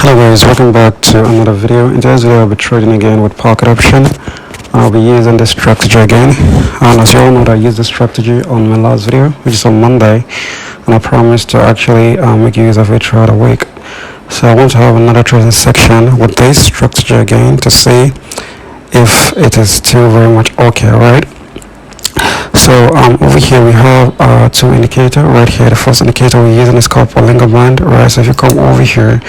Hello guys, welcome back to another video. In today's video I'll be trading again with pocket option. I'll be using this strategy again, and as you all know I used this strategy on my last video, which is on Monday, and I promised to actually make use of it throughout the week. So I want to have another trading section with this strategy again to see if it is still very much okay, right? So over here we have two indicators right here. The first indicator we're using is called Bollinger Band, right? So if you come over here,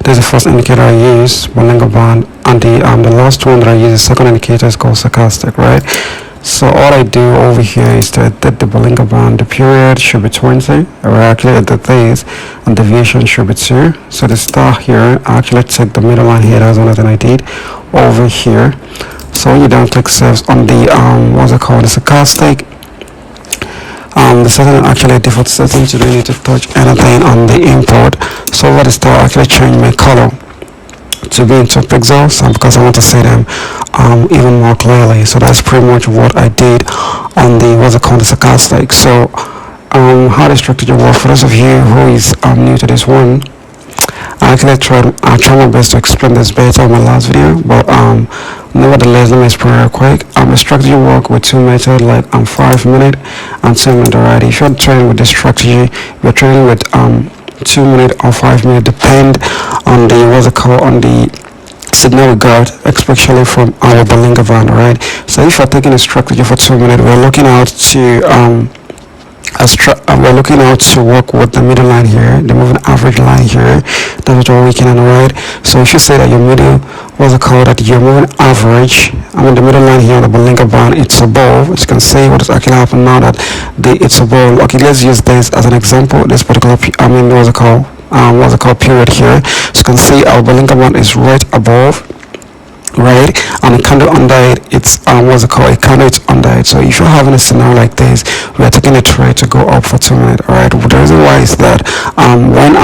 this is the first indicator I use, Bollinger Band, and the last one that I use, the second indicator, is called Stochastic, right? So all I do over here is to edit the Bollinger Band. The period should be 20, or actually at the days, and deviation should be 2. So the star here, I actually take the middle line here. That's one thing I did over here. So when you don't click saves on the what's it called, the Stochastic, the setting actually default settings. You don't need to touch anything on the import. So over the star, I actually change my color to be into pixels because I want to see them even more clearly. So that's pretty much what I did on the what's it called, the Stochastic. So how the strategy works, for those of you who is new to this one, I tried my best to explain this better on my last video, but nevertheless, let me explain real quick. The strategy work with two methods, like 5 minute and 2 minute already. If you're trading with this strategy, you're trading with 2 minute or 5 minute, depend on the what's it called, on the signal we got, especially from our Bollinger Band, right? So if you're taking a strategy for 2 minutes, we're looking out to we're looking out to work with the middle line here, the moving average line here. That's what we're working on, right? So if you say that your middle, what's it called, that your moving average, the middle line here on the Bollinger Band, it's above. As you can see what is actually happening now, that it's above. Okay, let's use this as an example. This particular what's it called, period here. So you can see our Bollinger Band is right above, right, and the candle under it, it's what's it called, a candle, it's under it. So if you're having a scenario like this, we are taking a trade to go up for 2 minutes, all right? The reason why is that when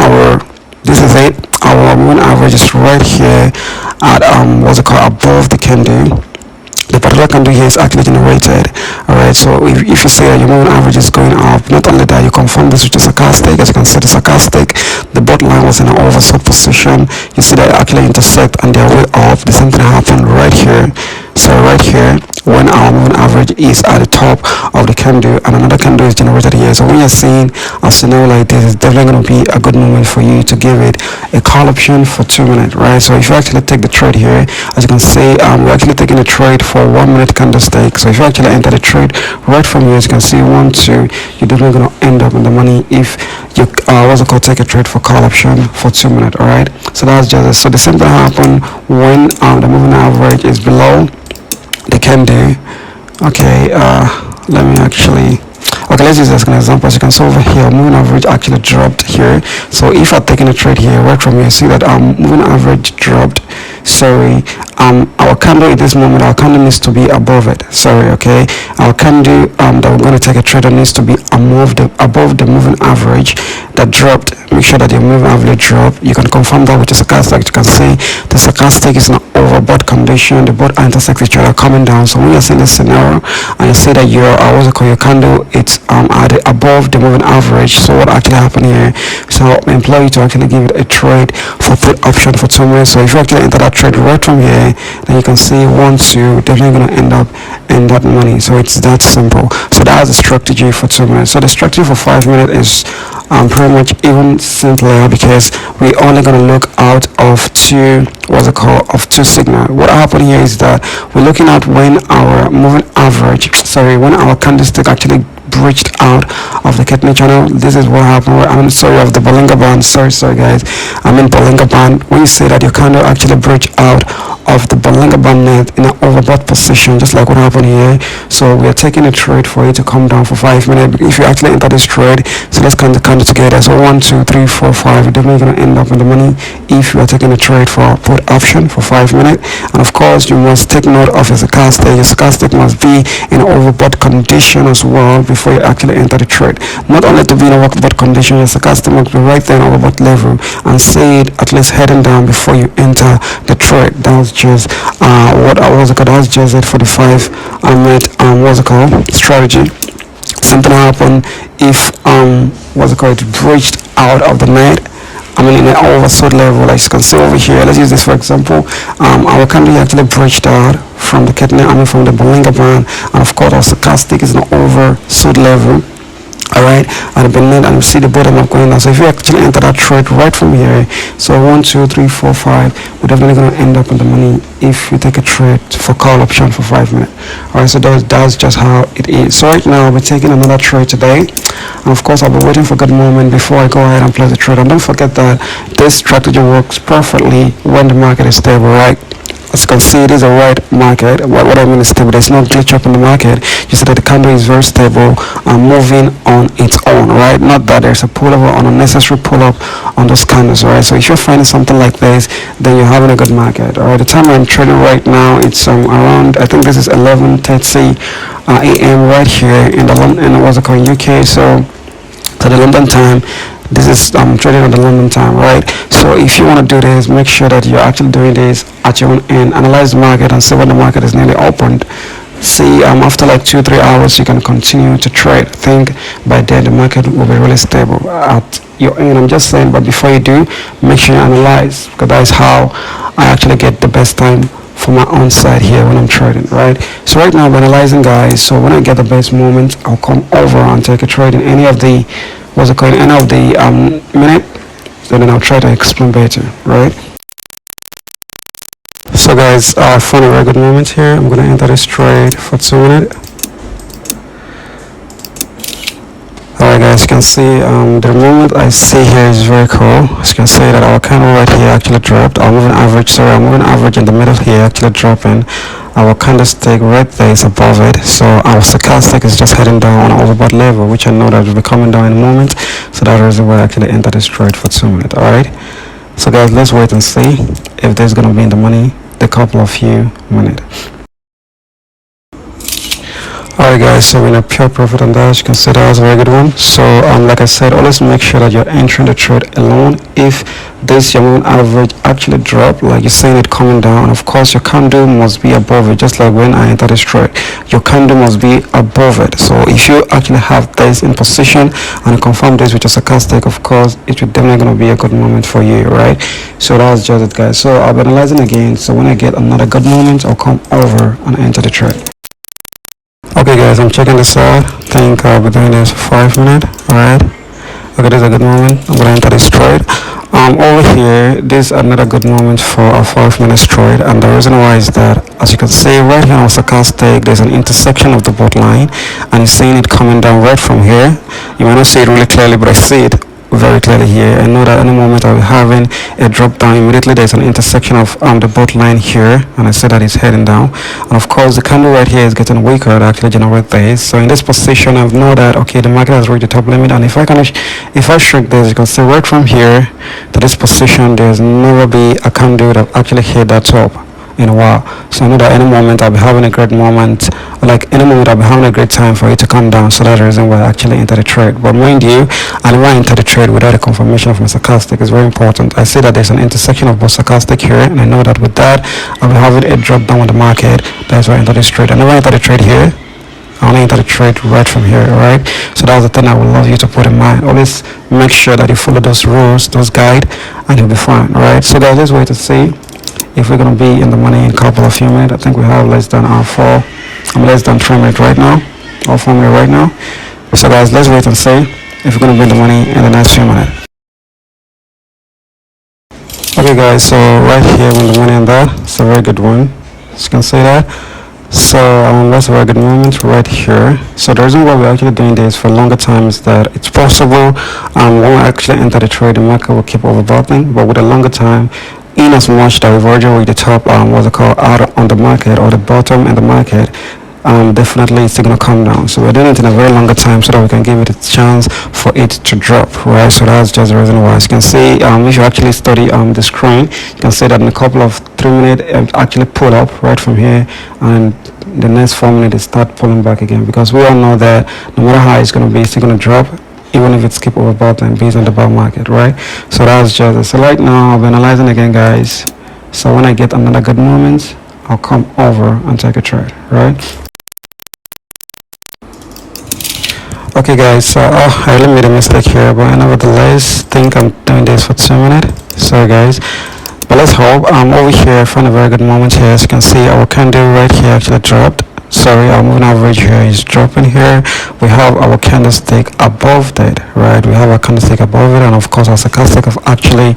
this is it, our moving average is right here at what's it called, above the candle. The particular candle here is actually generated, alright? So if you say that your moving average is going up, not only that, you confirm this with the Stochastic. As you can see, the Stochastic, the bottom line was in an oversold position. You see that it actually intersect and they're way up. The same thing happened right here. So right here, when our moving average is at the top of the candle and another candle is generated here, so when you're seeing a scenario like this, it's definitely going to be a good moment for you to give it a call option for 2 minutes, right? So if you actually take the trade here, as you can see, we're actually taking a trade for 1 minute candlestick. So if you actually enter the trade right from here, as you can see, 1, 2, you're definitely going to end up in the money if you what's it called, take a trade for call option for 2 minutes, all right? So that's just it. So the same thing happen when the moving average is below the candle. Okay, let me actually, okay, let's use this as an example. As you can see over here, moving average actually dropped here. So if I'm taking a trade here right from here, see that moving average dropped. Sorry, our candle at this moment, our candle needs to be above it. Sorry, okay, our candle that we're going to take a trade on needs to be above the moving average that dropped. Make sure that your moving average drop. You can confirm that with the Stochastic. You can see the Stochastic is an overbought condition. The both intersect each other coming down. So when you're seeing this scenario and you see that your what's it called, your candle, it's above the moving average. So what actually happened here? So I employ you to actually give it a trade for put option for 2 minutes. So if you actually enter that trade right from here, then you can see 1, 2, definitely going to end up in that money. So it's that simple. So that's the strategy for 2 minutes. So the strategy for 5 minutes is pretty much even simpler, because we're only going to look out of two signals. What happened here is that we're looking at when our moving average, when our candlestick actually breached out of the Ketne channel. This is what happened. Of the Bollinger Band. Sorry guys, Bollinger Band. When you say that your candle actually breached out of the Bollinger Band net in an overbought position, just like what happened here. So we are taking a trade for it to come down for 5 minutes. If you actually enter this trade, so let's count the candle together. So 1, 2, 3, 4, 5. You're definitely going to end up in the money if you are taking a trade for put option for 5 minutes. And of course, you must take note of your Stochastic. Your Stochastic must be in an overbought condition as well before you actually enter the trade. Not only to be in a overbought condition, your Stochastic must be right there in overbought level and see it at least heading down before you enter the trade. That was just that was just it for the 5 minute strategy. Something happened if it breached out of the net I mean, in an oversold level, as you can see over here. Let's use this for example. Our candle actually breached out from the Ketna, I mean from the Bollinger Band, and of course our stochastic is an oversold level. Alright, and beneath, and you see the bottom up going down. So if you actually enter that trade right from here, so 1 2 3 4 5, we're definitely going to end up in the money if you take a trade for call option for 5 minutes. Alright, so that's just how it is. So right now we're taking another trade today, and of course I'll be waiting for a good moment before I go ahead and place the trade. And don't forget that this strategy works perfectly when the market is stable, right? As you can see, it is a right market. What I mean is stable. There's no glitch up in the market. You see that the candle is very stable and moving on its own, right? Not that there's a pull over or unnecessary pull up on those candles, right? So if you're finding something like this, then you're having a good market. All right, the time I'm trading right now, it's around, I think this is 11:30 a.m. right here in the London, what's it called, UK. So the London time. This is trading on the London time, right? So if you want to do this, make sure that you're actually doing this at your own end. Analyze the market and see when the market is nearly opened. See, after like 2-3 hours, you can continue to trade. Think by then the market will be really stable at your end. I'm just saying, but before you do, make sure you analyze, because that is how I actually get the best time for my own side here when I'm trading, right? So right now I'm analyzing, guys. So when I get the best moment, I'll come over and take a trade in any of the end of the minute, and then I'll try to explain better, right? So guys, I found a very good moment here. I'm gonna enter this trade for 2 minutes. Alright guys, you can see the moment I see here is very cool. As you can see that our candle right here actually dropped. Our moving average in the middle here actually dropping. Our candlestick right there is above it, so our stochastic is just heading down on an overbought level, which I know that will be coming down in a moment. So that's the reason why I actually entered this trade for 2 minutes. Alright, so guys, let's wait and see if there's gonna be in the money the couple of few minutes. Alright guys, so we're in a pure profit on that. As you can see, that was a very good one. So like I said, always make sure that you're entering the trade alone. If this your moving average actually drop, like you're seeing it coming down, and of course your candle must be above it, just like when I entered this trade, your candle must be above it. So if you actually have this in position and confirm this with your stochastic, of course it will definitely going to be a good moment for you, right? So that's just it, guys. So I'll be analyzing again, so when I get another good moment, I'll come over and enter the trade. Okay guys, I'm checking this out. I think I'll be doing this for 5 minutes. Alright, okay, this is a good moment. I'm gonna enter this trade. Over here, this is another good moment for a 5 minute trade, and the reason why is that, as you can see right here on stochastic, there's an intersection of the bot line, and you're seeing it coming down right from here. You might not see it really clearly, but I see it very clearly here. I know that any moment I'll be having a drop down. Immediately there's an intersection of the bot line here, and I see that it's heading down, and of course the candle right here is getting weaker to actually generate this. So in this position, I know that okay, the market has reached the top limit, and if I shrink this, you can see right from here to this position, there's never be a candle that actually hit that top in a while. So I know that any moment I'll be having a great moment, like any moment I'll be having a great time for it to come down. So that's the reason why I actually entered the trade. But mind you, I never enter the trade without a confirmation of my stochastic. It's very important. I see that there's an intersection of both stochastic here, and I know that with that I'll be having a drop down on the market. That's why I entered this trade. I never enter the trade here. I only enter the trade right from here, alright? So that's the thing I would love you to put in mind. Always make sure that you follow those rules, those guide, and you'll be fine, alright? So guys, let's wait to see if we're gonna be in the money in a couple of few minutes. I think we have less than less than 3 minutes right now, or 4 minutes right now. So guys, let's wait and see if we're gonna be in the money in the next few minutes. Okay guys, so right here we're in the money on that. It's a very good one, as you can see that. So that's a very good moment right here. So the reason why we're actually doing this for a longer time is that it's possible when we actually enter the trade, the market will keep overboughting, but with a longer time, in as much that we've already reached the top out on the market, or the bottom in the market, definitely it's going to come down. So we're doing it in a very longer time so that we can give it a chance for it to drop, right? So that's just the reason why. As you can see, if you actually study the screen, you can see that in a couple of 3 minutes it actually pull up right from here, and the next 4 minutes it start pulling back again, because we all know that no matter how it's going to be, it's still going to drop, even if it's keep overbought and based on the bull market, right? So that's just it. So right now I'll be analyzing again, guys. So when I get another good moment, I'll come over and take a trade, right? Okay Okay guys, so I really made a mistake here, but nevertheless think I'm doing this for 2 minutes. Sorry guys, but let's hope. Over here I found a very good moment here. As you can see, our candle right here actually dropped. Sorry, our moving average here is dropping here. We have our candlestick above that, right? We have our candlestick above it, and of course our stochastic have actually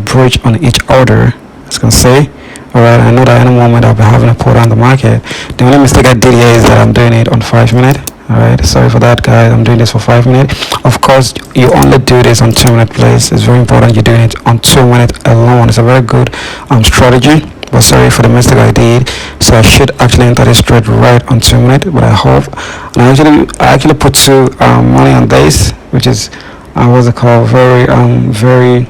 breached on each order, as you can see. Alright, I know that any moment I'll be having a put on the market. The only mistake I did here is that I'm doing it on 5 minutes. Alright, sorry for that guys, I'm doing this for 5 minutes. Of course, you only do this on 2 minute place. It's very important you're doing it on 2 minutes alone. It's a very good strategy. But sorry for the mistake I did. So I should actually enter this trade right on 2 minutes, but I hope. And I actually put two money on this, which is what's it called, very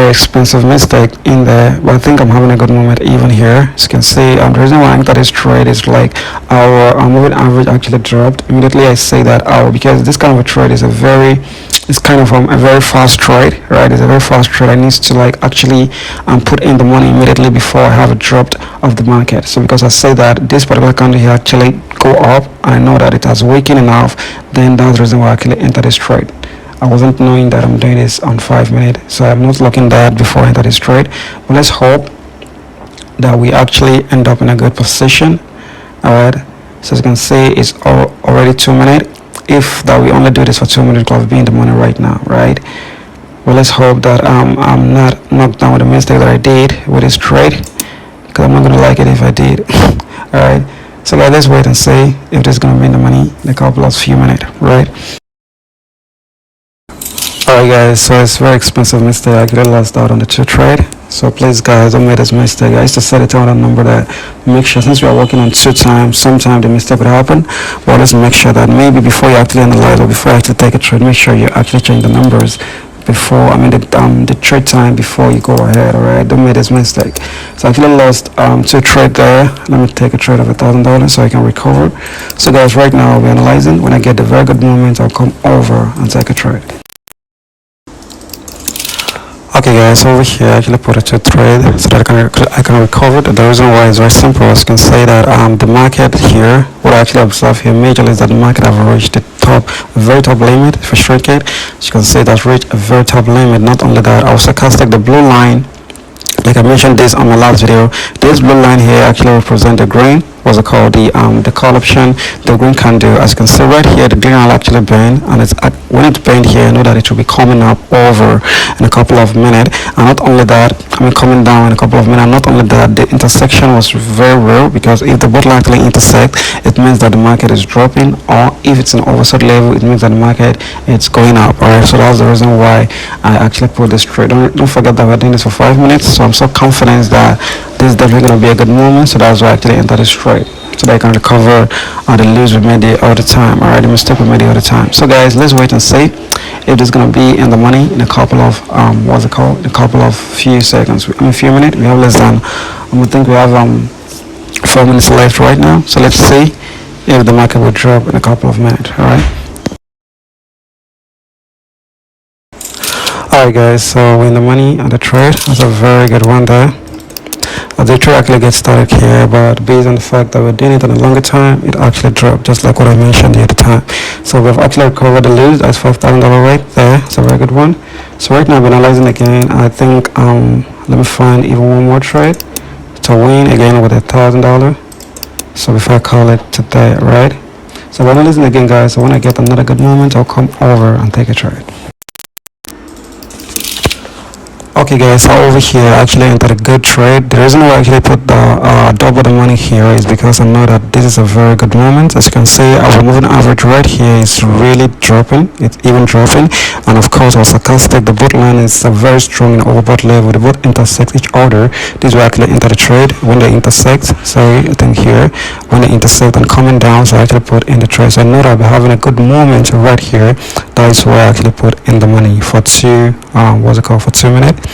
expensive mistake in there, but I think I'm having a good moment even here. As you can see, the reason why I entered this trade is like our moving average actually dropped. Immediately I say that because this kind of a trade is a very fast trade, right? It's a very fast trade. I need to like actually put in the money immediately before I have a drop of the market. So because I say that this particular candle here actually go up, I know that it has weakened enough, then that's the reason why I actually entered this trade. I wasn't knowing that I'm doing this on 5 minutes, so I'm not looking that before I enter this trade. But let's hope that we actually end up in a good position. Alright, so as you can see, it's already 2 minutes. If that we only do this for 2 minutes, I'll be in the money right now, right? Well, let's hope that I'm not knocked down with the mistake that I did with this trade, because I'm not gonna like it if I did. Alright, so guys, let's wait and see if this is gonna be in the money in a couple of few minutes, right? Alright guys, so it's very expensive mistake. I get lost out on the two trade. So please guys, don't make this mistake. I used to set it on a number that make sure, since we are working on 2 times, sometimes the mistake would happen. But let's make sure that maybe before you actually analyze or before you actually take a trade, make sure you actually change the numbers before, the trade time before you go ahead. Alright, don't make this mistake. So I actually lost 2 trade there. Let me take a trade of $1,000 so I can recover. So guys, right now I'll be analyzing. When I get the very good moment, I'll come over and take a trade. Okay guys, over here I actually put a 2 trade so that I can recover. The reason why is very simple. As you can say that the market here, what I actually observe here majorly is that the market have reached the very top limit for short-cut. As you can see, that's reached a very top limit. Not only that, our stochastic, the blue line, like I mentioned this on my last video, this blue line here actually represents the green, what's it called, the call option, the green candle. As you can see right here, the green will actually bend, and when it's bend here, I know that it will be coming up over in a couple of minutes. And not only that, coming down in a couple of minutes. Not only that, the intersection was very real, because if the both actually intersect, it means that the market is dropping, or if it's an oversold level, it means that the market is going up. Alright, so that's the reason why I actually put this trade. Don't forget that we're doing this for 5 minutes, so I'm so confident that this is definitely going to be a good moment. So that's why I actually entered this trade, so that I can recover the lose we made the other time. Alright, the mistake we made the other time. So guys, let's wait and see if this is going to be in the money in a couple of few seconds. Few minutes. We have less than I think we have 4 minutes left right now. So let's see if the market will drop in a couple of minutes. Alright guys, so we're in the money on the trade. That's a very good one there. The trade actually gets started here, but based on the fact that we're doing it on a longer time, it actually dropped, just like what I mentioned the other time. So we've actually recovered the lose. That's $5,000 right there. It's a very good one. So right now I'm analyzing again. I think let me find even one more trade to win again with $1,000. So before I call it today, right? So we're analyzing again guys. So when I get another good moment, I'll come over and take a trade. Okay guys, so over here I actually entered a good trade. The reason why I actually put the double the money here is because I know that this is a very good moment. As you can see, our moving average right here is really dropping. It's even dropping, and of course our stochastic, the both line is very strong in overbought level. They both intersect each other. This will actually enter the trade when they intersect. Sorry, I think here when they intersect and coming down, so I actually put in the trade. So I know that I'll be having a good moment right here. That is why I actually put in the money for 2 minutes.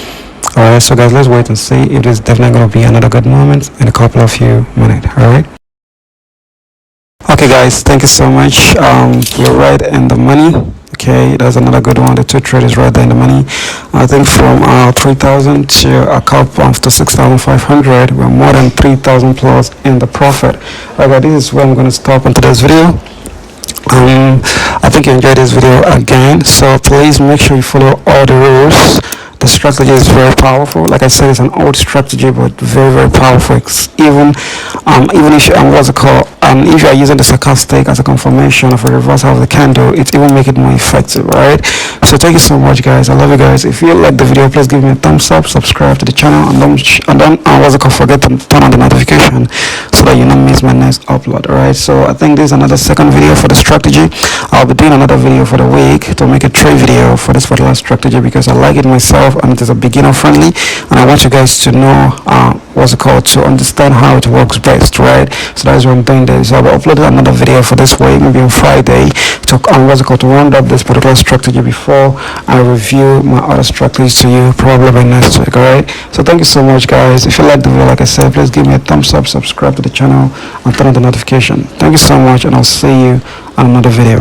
Alright, so guys, let's wait and see if this is definitely going to be another good moment in a couple of few minutes. Alright. Okay guys, thank you so much. We're right in the money. Okay, that's another good one. The 2 trade is right there in the money. I think from 3,000 to a couple to 6,500, we're more than 3,000 plus in the profit. Alright, this is where I'm going to stop on today's video. I think you enjoyed this video again, so please make sure you follow all the rules. The strategy is very powerful. Like I said, it's an old strategy, but very powerful. It's even if what's it called, if you are using the stochastic as a confirmation of a reversal of the candle, it even make it more effective, right? So thank you so much, guys. I love you guys. If you like the video, please give me a thumbs up, subscribe to the channel, and don't what's it called, forget to turn on the notification so that you don't miss my next upload. Alright, so I think this is another second video for the strategy. I'll be doing another video for the week to make a trade video for this particular strategy because I like it myself and it is a beginner friendly, and I want you guys to know what's it called, to understand how it works best, right? So that's what I'm doing there. So I'll upload another video for this week, maybe on Friday, to what's it called, to round up this particular strategy before I review my other strategies to you probably by next week. Alright, so thank you so much, guys. If you like the video, like I said, please give me a thumbs up, subscribe to the channel, and turn on the notification. Thank you so much, and I'll see you on another video.